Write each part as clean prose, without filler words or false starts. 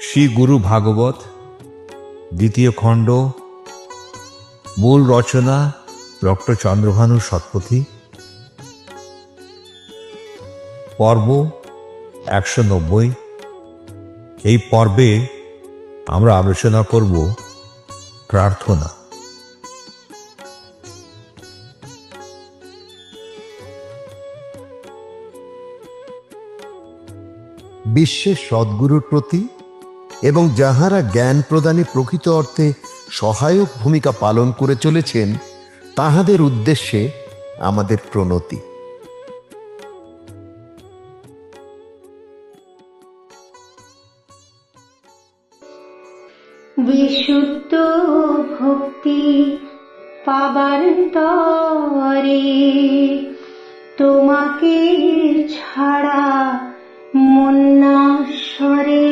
শ্রী গুরু ভাগবত দ্বিতীয় খণ্ড, মূল রচনা ডক্টর চন্দ্রভানু শতপথী, পর্ব 190। এই পর্বে আমরা আলোচনা করব প্রার্থনা। বিশ্বের সদ্গুরুর প্রতি এবং যাহারা জ্ঞান প্রদানে প্রকৃত অর্থে সহায়ক ভূমিকা পালন করে চলেছেন তাহাদের উদ্দেশ্যে আমাদের প্রণতি। বিশুদ্ধ ভক্তি পাবার তরে তোমাকে ছাড়া মন না সরে।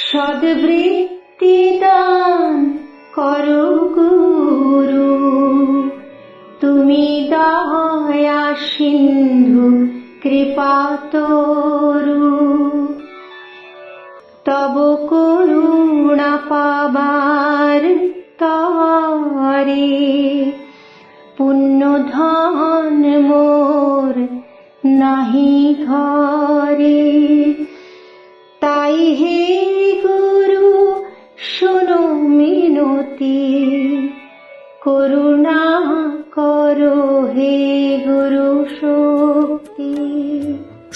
সদ্বৃত্তি দান করো গুরু, তুমি দয়া সিন্ধু কৃপা তরু। তব করুণা পাবার তরে পুণ্য ধন মোর নাহি ঘরে। তাই হে গুরু শোনো মিনতি, করুণা করো হে গুরু শক্তি।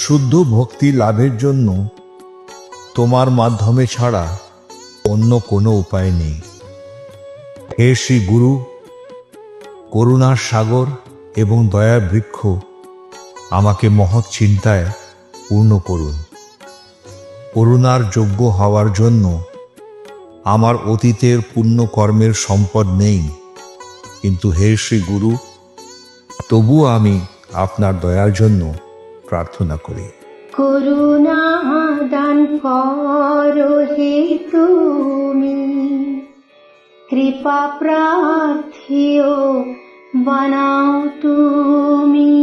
শুদ্ধ ভক্তি লাভের জন্য তোমার মাধ্যমে ছাড়া অন্য কোনো উপায় নেই। হে শ্রী গুরু, করুণার সাগর এবং দয়ার বৃক্ষ, আমাকে মহৎ চিন্তায় পূর্ণ করুন। করুণার যোগ্য হওয়ার জন্য আমার অতীতের পুণ্য কর্মের সম্পদ নেই, কিন্তু হে শ্রী গুরু, তবুও আমি আপনার দয়ার জন্য প্রার্থনা করি। করুণা দান করো হে তুমি, কৃপা প্রার্থীও বানাও তুমি।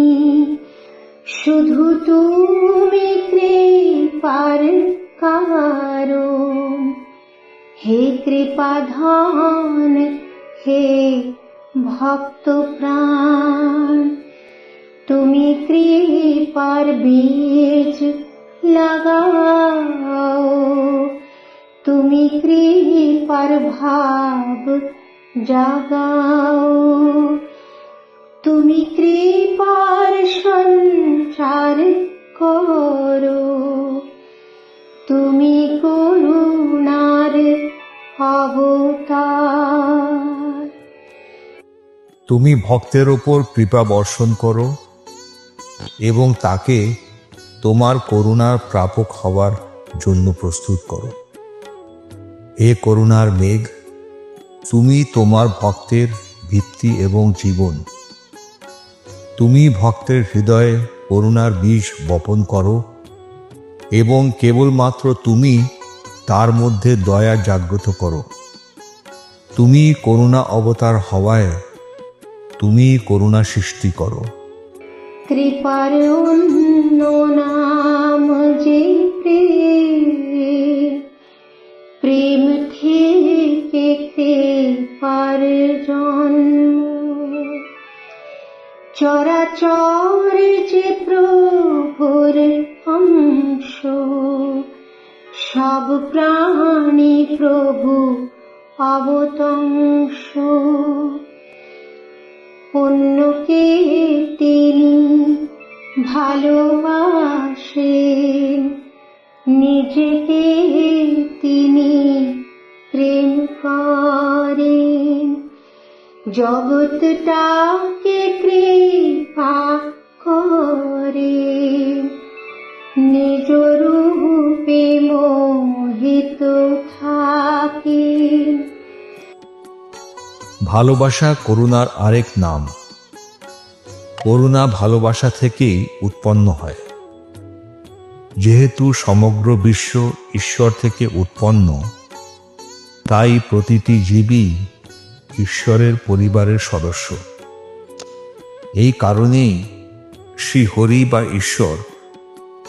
শুধু তুমি কৃপার কারণ, হে কৃপা ধন হে ভক্ত প্রাণ। তুমি কৃপার বীজ লাগাও, তুমি কৃপার ভাব জাগাও। তুমি কৃপার সঞ্চার করো, তুমি করুণার অবতার। তুমি ভক্তের ওপর কৃপা বর্ষণ করো এবং তাকে তোমার করুণার প্রাপক হওয়ার জন্য প্রস্তুত করো। হে করুণার মেঘ, তুমি তোমার ভক্তের ভিত্তি এবং জীবন। তুমি ভক্তের হৃদয়ে করুণার বীজ বপন করো এবং কেবলমাত্র তুমি তার মধ্যে দয়া জাগ্রত করো। তুমি করুণা অবতার হওয়ায় তুমি করুণা সৃষ্টি করো। কৃপার অন্য নাম যে প্রেম থেকে কৃপার জন্ম। চরাচর যে প্রভুর অংশ, সব প্রাণী প্রভু অবতংশ। অন্যকে তিনি ভালোবাসেন, নিজেকে তিনি প্রেম করেন। জগৎটাকে কৃপা করেন, নিজ রূপে মোহিত থাকেন। ভালোবাসা করুণার আরেক নাম। করুণা ভালোবাসা থেকেই উৎপন্ন হয়। যেহেতু সমগ্র বিশ্ব ঈশ্বর থেকে উৎপন্ন, তাই প্রতিটি জীবই ঈশ্বরের পরিবারের সদস্য। এই কারণেই শ্রীহরি বা ঈশ্বর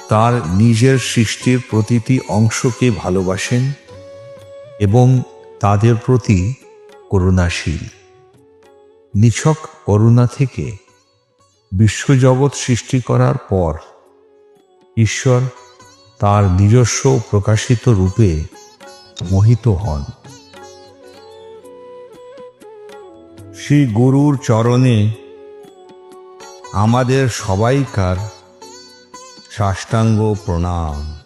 তার নিজের সৃষ্টির প্রতিটি অংশকে ভালোবাসেন এবং তাদের প্রতি করুণাশীল। নিছক করুণা থেকে বিশ্বজগৎ সৃষ্টি করার পর ঈশ্বর তার নিজস্ব প্রকাশিত রূপে মোহিত হন। শ্রী গুরুর চরণে আমাদের সবাইকার সাষ্টাঙ্গ প্রণাম।